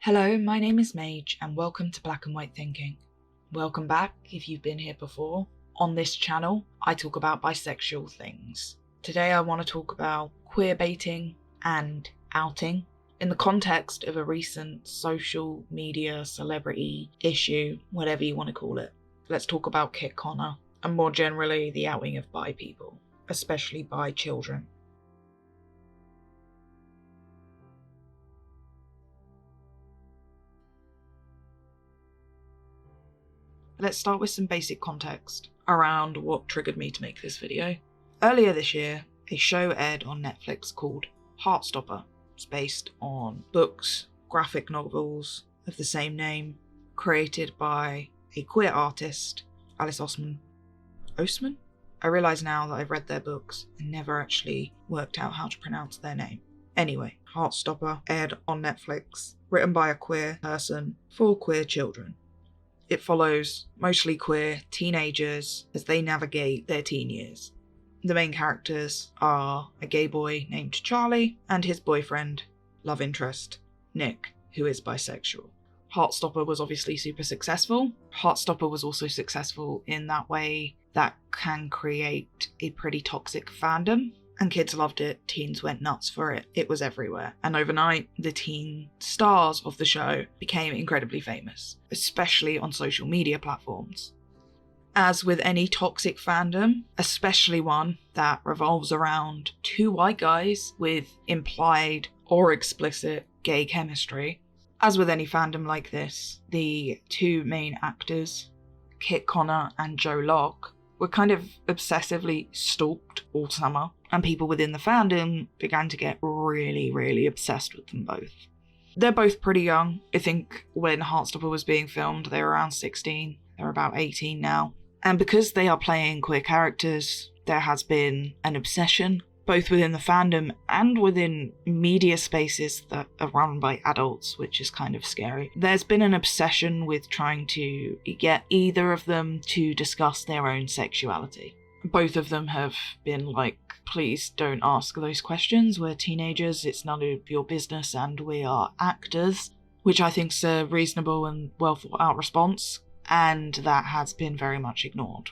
Hello, my name is Mage and welcome to Black and White Thinking. Welcome back if you've been here before. On this channel, I talk about bisexual things. Today I want to talk about queerbaiting and outing in the context of a recent social media celebrity issue, whatever you want to call it. Let's talk about Kit Connor and more generally the outing of bi people, especially bi children. Let's start with some basic context around what triggered me to make this video. Earlier this year, a show aired on Netflix called Heartstopper. It's based on books, graphic novels of the same name, created by a queer artist, Alice Osman. Osman? I realise now that I've read their books and never actually worked out how to pronounce their name. Anyway, Heartstopper aired on Netflix, written by a queer person for queer children. It follows mostly queer teenagers as they navigate their teen years. The main characters are a gay boy named Charlie and his boyfriend, love interest, Nick, who is bisexual. Heartstopper was obviously super successful. Heartstopper was also successful in that way that can create a pretty toxic fandom. And kids loved it, teens went nuts for it, it was everywhere. And overnight, the teen stars of the show became incredibly famous, especially on social media platforms. As with any toxic fandom, especially one that revolves around two white guys with implied or explicit gay chemistry, as with any fandom like this, the two main actors, Kit Connor and Joe Locke, were kind of obsessively stalked all summer, and people within the fandom began to get really obsessed with them both. They're both pretty young. I think when Heartstopper was being filmed, they were around 16. They're about 18 now. And because they are playing queer characters, there has been an obsession, both within the fandom and within media spaces that are run by adults, which is kind of scary. There's been an obsession with trying to get either of them to discuss their own sexuality. Both of them have been like, please don't ask those questions, we're teenagers, it's none of your business and we are actors, which I think's a reasonable and well thought out response, and that has been very much ignored.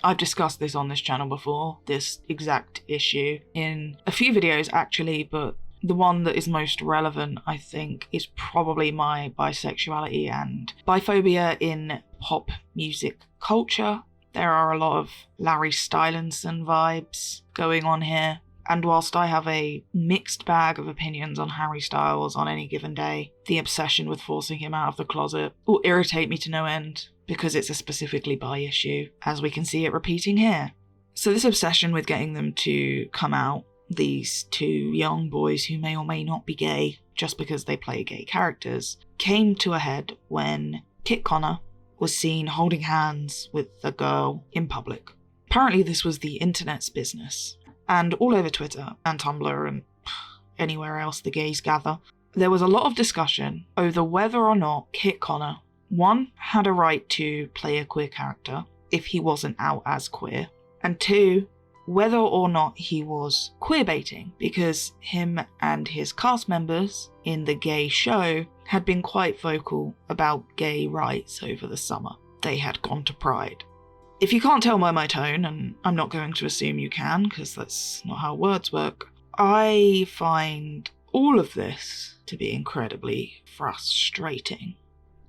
I've discussed this on this channel before, this exact issue, in a few videos actually, but the one that is most relevant, I think, is probably my bisexuality and biphobia in pop music culture. There are a lot of Larry Stylinson vibes going on here, and whilst I have a mixed bag of opinions on Harry Styles on any given day, the obsession with forcing him out of the closet will irritate me to no end, because it's a specifically bi issue, as we can see it repeating here. So this obsession with getting them to come out, these two young boys who may or may not be gay just because they play gay characters, came to a head when Kit Connor was seen holding hands with a girl in public. Apparently this was the internet's business, and all over Twitter and Tumblr and anywhere else the gays gather, there was a lot of discussion over whether or not Kit Connor, one, had a right to play a queer character if he wasn't out as queer, and two, whether or not he was queerbaiting, because him and his cast members in the gay show had been quite vocal about gay rights over the summer. They had gone to Pride. If you can't tell by my tone, and I'm not going to assume you can, because that's not how words work, I find all of this to be incredibly frustrating.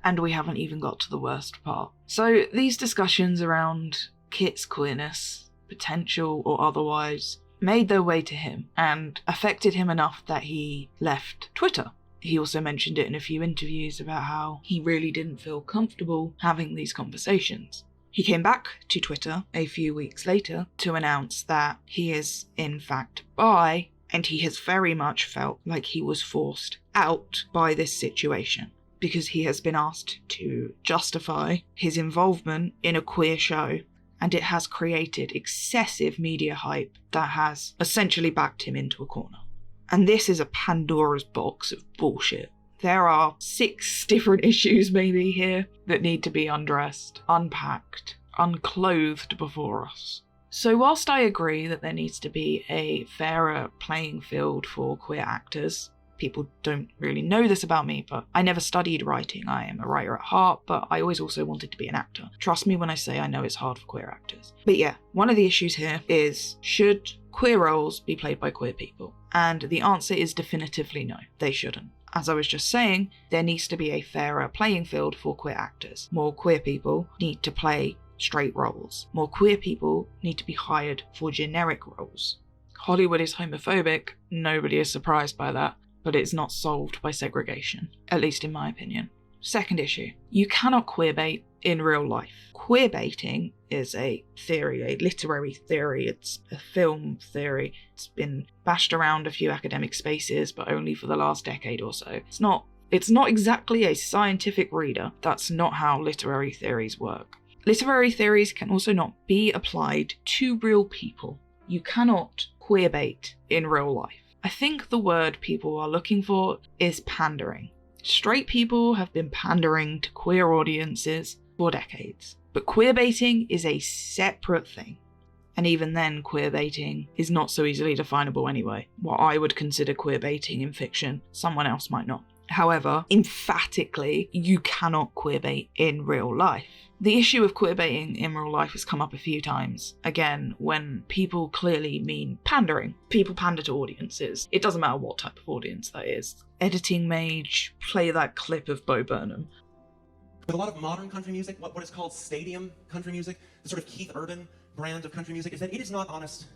And we haven't even got to the worst part. So these discussions around Kit's queerness, potential or otherwise, made their way to him and affected him enough that he left Twitter. He also mentioned it in a few interviews about how he really didn't feel comfortable having these conversations. He came back to Twitter a few weeks later to announce that he is in fact bi, and he has very much felt like he was forced out by this situation, because he has been asked to justify his involvement in a queer show, and it has created excessive media hype that has essentially backed him into a corner. And this is a Pandora's box of bullshit. There are 6 different issues maybe here that need to be undressed, unpacked, unclothed before us. So whilst I agree that there needs to be a fairer playing field for queer actors, people don't really know this about me, but I never studied writing. I am a writer at heart, but I always also wanted to be an actor. Trust me when I say I know it's hard for queer actors. But yeah, one of the issues here is, should queer roles be played by queer people? And the answer is definitively no, they shouldn't. As I was just saying, there needs to be a fairer playing field for queer actors. More queer people need to play straight roles. More queer people need to be hired for generic roles. Hollywood is homophobic, nobody is surprised by that, but it's not solved by segregation, at least in my opinion. Second issue, you cannot queerbait in real life. Queerbaiting is a theory, a literary theory, it's a film theory. It's been bashed around a few academic spaces, but only for the last decade or so. It's not exactly a scientific reader. That's not how literary theories work. Literary theories can also not be applied to real people. You cannot queerbait in real life. I think the word people are looking for is pandering. Straight people have been pandering to queer audiences for decades, but queerbaiting is a separate thing. And even then, queerbaiting is not so easily definable anyway. What I would consider queerbaiting in fiction, someone else might not. However, emphatically, you cannot queerbait in real life. The issue of queerbaiting in real life has come up a few times. Again, when people clearly mean pandering. People pander to audiences. It doesn't matter what type of audience that is. Editing mage, play that clip of Bo Burnham. With a lot of modern country music, what is called stadium country music, the sort of Keith Urban brand of country music, is that it is not honest.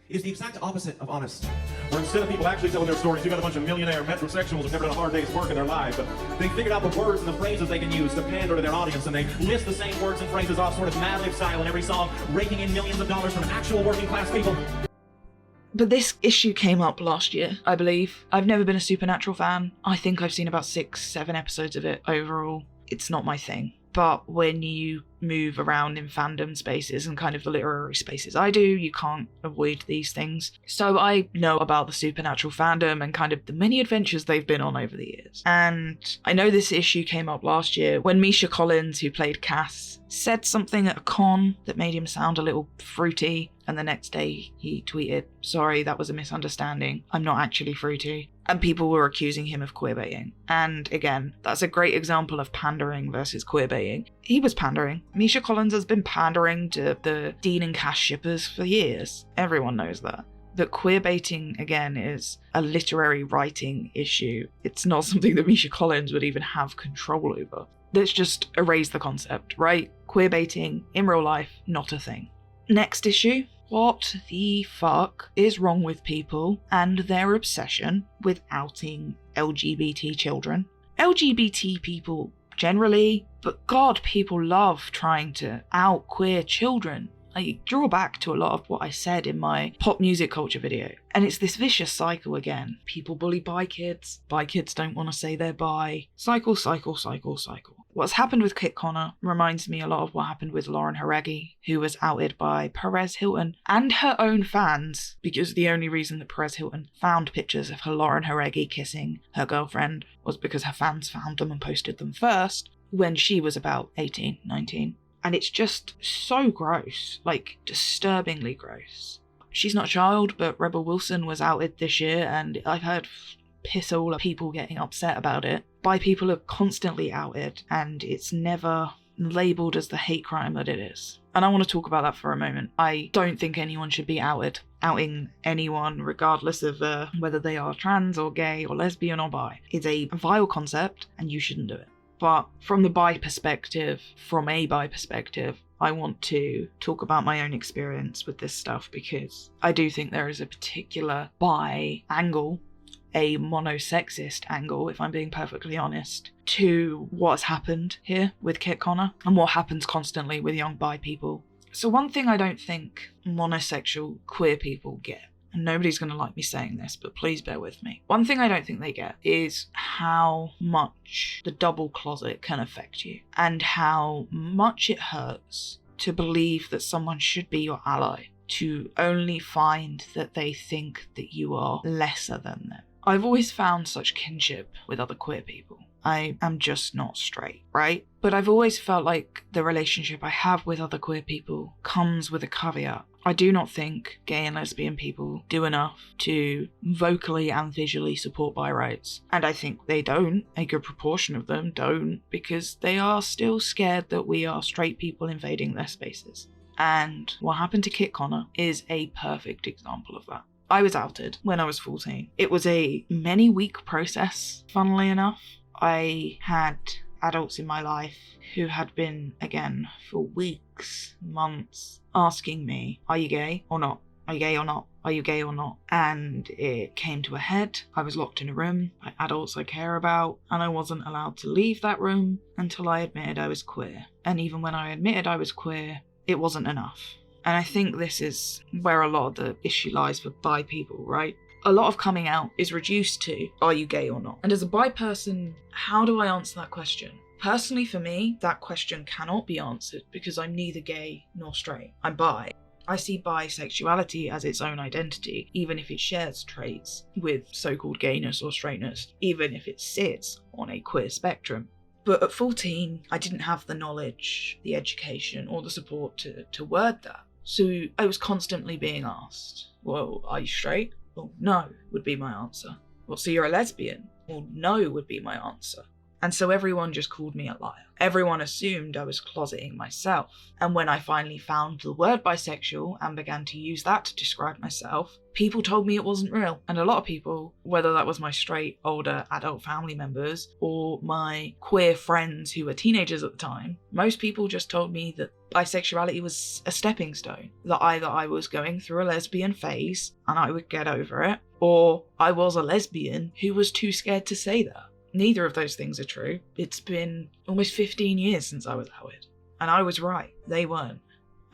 It is the exact opposite of honest. Where instead of people actually telling their stories, you got a bunch of millionaire metrosexuals who've never done a hard day's work in their lives, but they figured out the words and the phrases they can use to pander to their audience, and they list the same words and phrases off sort of Mad Lib style in every song, raking in millions of dollars from actual working class people. But this issue came up last year, I believe. I've never been a Supernatural fan. I think I've seen about 6-7 episodes of it overall. It's not my thing. But when you move around in fandom spaces and kind of the literary spaces I do, you can't avoid these things. So I know about the Supernatural fandom and kind of the many adventures they've been on over the years. And I know this issue came up last year when Misha Collins, who played Cass, said something at a con that made him sound a little fruity, and the next day he tweeted, "Sorry, that was a misunderstanding. I'm not actually fruity." And people were accusing him of queerbaiting. And again, that's a great example of pandering versus queerbaiting. He was pandering. Misha Collins has been pandering to the Dean and Cass shippers for years. Everyone knows that. But queerbaiting, again, is a literary writing issue. It's not something that Misha Collins would even have control over. Let's just erase the concept, right? Queerbaiting in real life, not a thing. Next issue. What the fuck is wrong with people and their obsession with outing LGBT children? LGBT people generally, but God, people love trying to out queer children. I draw back to a lot of what I said in my pop music culture video. And it's this vicious cycle again. People bully bi kids don't want to say they're bi. Cycle, cycle, cycle, cycle. What's happened with Kit Connor reminds me a lot of what happened with Lauren Haregi, who was outed by Perez Hilton and her own fans, because the only reason that Perez Hilton found pictures of her Lauren Haregi kissing her girlfriend was because her fans found them and posted them first when she was about 18, 19. And it's just so gross, like disturbingly gross. She's not a child, but Rebel Wilson was outed this year, and I've heard piss all of people getting upset about it. Bi people are constantly outed, and it's never labelled as the hate crime that it is. And I want to talk about that for a moment. I don't think anyone should be outed. Outing anyone, regardless of whether they are trans or gay or lesbian or bi, is a vile concept, and you shouldn't do it. But from a bi perspective, I want to talk about my own experience with this stuff, because I do think there is a particular bi angle, a monosexist angle, if I'm being perfectly honest, to what's happened here with Kit Connor and what happens constantly with young bi people. So one thing I don't think monosexual queer people get, and nobody's going to like me saying this, but please bear with me. One thing I don't think they get is how much the double closet can affect you, and how much it hurts to believe that someone should be your ally, to only find that they think that you are lesser than them. I've always found such kinship with other queer people. I am just not straight, right? But I've always felt like the relationship I have with other queer people comes with a caveat. I do not think gay and lesbian people do enough to vocally and visually support bi rights. And I think they don't, a good proportion of them don't, because they are still scared that we are straight people invading their spaces. And what happened to Kit Connor is a perfect example of that. I was outed when I was 14. It was a many-week process, funnily enough. I had adults in my life who had been, again, for weeks, months, asking me, are you gay or not? Are you gay or not? Are you gay or not? And it came to a head. I was locked in a room by adults I care about, and I wasn't allowed to leave that room until I admitted I was queer. And even when I admitted I was queer, it wasn't enough. And I think this is where a lot of the issue lies for bi people, right? A lot of coming out is reduced to, are you gay or not? And as a bi person, how do I answer that question? Personally, for me, that question cannot be answered because I'm neither gay nor straight. I'm bi. I see bisexuality as its own identity, even if it shares traits with so-called gayness or straightness, even if it sits on a queer spectrum. But at 14, I didn't have the knowledge, the education, or the support to word that. So I was constantly being asked, well, are you straight? Well, no, would be my answer. Well, so you're a lesbian? Well, no, would be my answer. And so everyone just called me a liar. Everyone assumed I was closeting myself. And when I finally found the word bisexual and began to use that to describe myself, people told me it wasn't real. And a lot of people, whether that was my straight, older, adult family members or my queer friends who were teenagers at the time, most people just told me that bisexuality was a stepping stone. That either I was going through a lesbian phase and I would get over it, or I was a lesbian who was too scared to say that. Neither of those things are true. It's been almost 15 years since I was outed. And I was right. They weren't.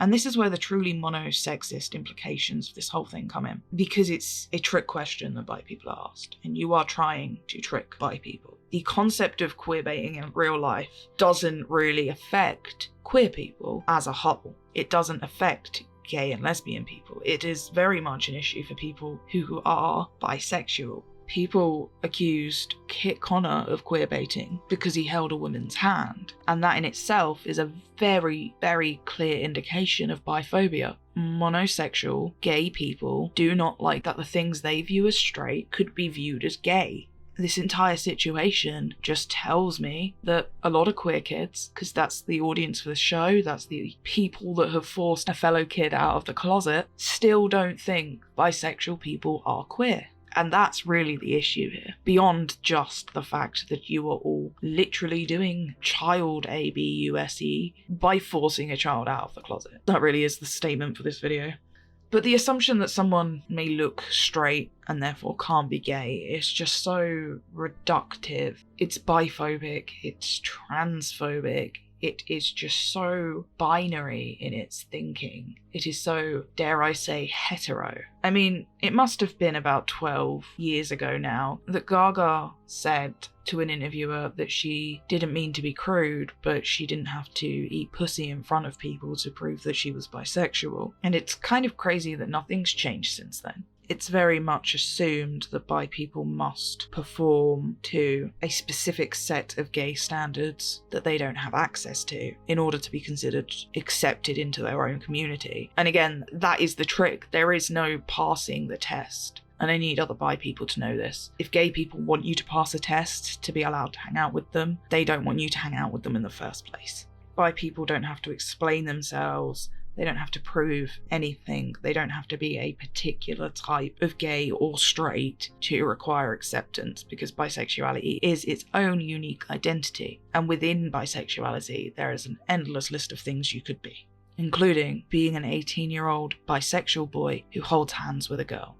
And this is where the truly mono-sexist implications of this whole thing come in. Because it's a trick question that bi people are asked. And you are trying to trick bi people. The concept of queerbaiting in real life doesn't really affect queer people as a whole. It doesn't affect gay and lesbian people. It is very much an issue for people who are bisexual. People accused Kit Connor of queerbaiting because he held a woman's hand, and that in itself is a very, very clear indication of biphobia. Monosexual, gay people do not like that the things they view as straight could be viewed as gay. This entire situation just tells me that a lot of queer kids, because that's the audience for the show, that's the people that have forced a fellow kid out of the closet, still don't think bisexual people are queer. And that's really the issue here, beyond just the fact that you are all literally doing child abuse by forcing a child out of the closet. That really is the statement for this video. But the assumption that someone may look straight and therefore can't be gay is just so reductive. It's biphobic, it's transphobic, it is just so binary in its thinking. It is so, dare I say, hetero. I mean, it must have been about 12 years ago now that Gaga said to an interviewer that she didn't mean to be crude, but she didn't have to eat pussy in front of people to prove that she was bisexual. And it's kind of crazy that nothing's changed since then. It's very much assumed that bi people must perform to a specific set of gay standards that they don't have access to in order to be considered accepted into their own community. And again, that is the trick. There is no passing the test. And I need other bi people to know this. If gay people want you to pass a test to be allowed to hang out with them, they don't want you to hang out with them in the first place. Bi people don't have to explain themselves. They don't have to prove anything. They don't have to be a particular type of gay or straight to require acceptance, because bisexuality is its own unique identity. And within bisexuality, there is an endless list of things you could be, including being an 18-year-old bisexual boy who holds hands with a girl.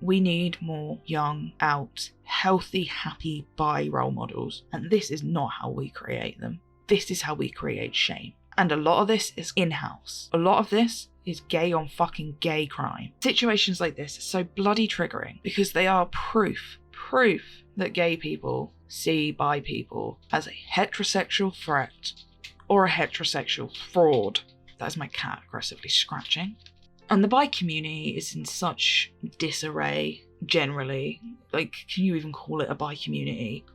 We need more young, out, healthy, happy bi role models, and this is not how we create them. This is how we create shame. And a lot of this is in-house. A lot of this is gay on fucking gay crime. Situations like this are so bloody triggering because they are proof that gay people see bi people as a heterosexual threat or a heterosexual fraud. That is my cat aggressively scratching. And the bi community is in such disarray generally. Like, can you even call it a bi community?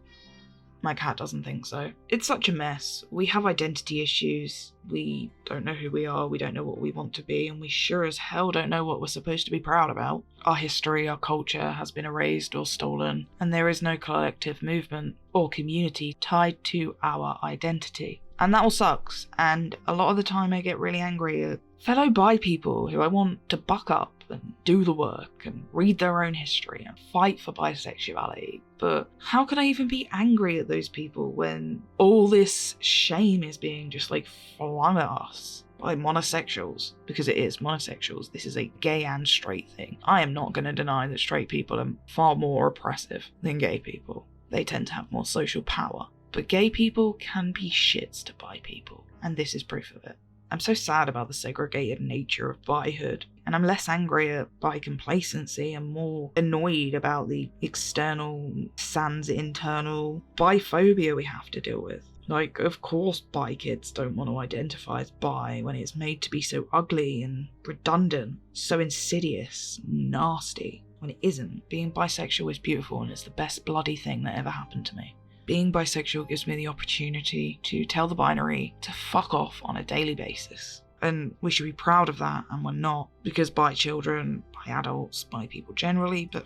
My cat doesn't think so. It's such a mess. We have identity issues. We don't know who we are. We don't know what we want to be. And we sure as hell don't know what we're supposed to be proud about. Our history, our culture has been erased or stolen. And there is no collective movement or community tied to our identity. And that all sucks. And a lot of the time I get really angry at fellow bi people who I want to buck up and do the work and read their own history and fight for bisexuality. But how can I even be angry at those people when all this shame is being just like flung at us by monosexuals? Because it is monosexuals. This is a gay and straight thing. I am not going to deny that straight people are far more oppressive than gay people. They tend to have more social power. But gay people can be shits to bi people, and this is proof of it. I'm so sad about the segregated nature of bihood, and I'm less angry at bi complacency and more annoyed about the external sans internal biphobia we have to deal with. Like, of course bi kids don't want to identify as bi when it's made to be so ugly and redundant, so insidious, nasty, when it isn't. Being bisexual is beautiful and it's the best bloody thing that ever happened to me. Being bisexual gives me the opportunity to tell the binary to fuck off on a daily basis. And we should be proud of that, and we're not, because bi children, bi adults, bi people generally, but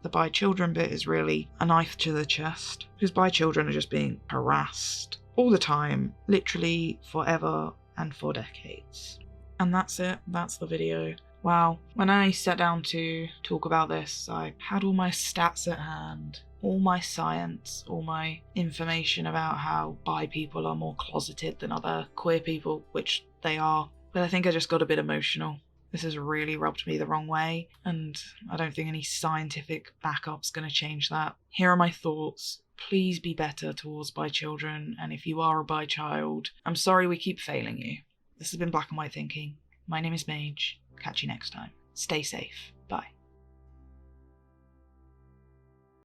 the bi children bit is really a knife to the chest, because bi children are just being harassed all the time, literally forever and for decades. And that's it, that's the video. Wow, when I sat down to talk about this, I had all my stats at hand, all my science, all my information about how bi people are more closeted than other queer people, which they are. But I think I just got a bit emotional. This has really rubbed me the wrong way, and I don't think any scientific backup's going to change that. Here are my thoughts. Please be better towards bi children, and if you are a bi child, I'm sorry we keep failing you. This has been Black and White Thinking. My name is Mage. Catch you next time. Stay safe. Bye.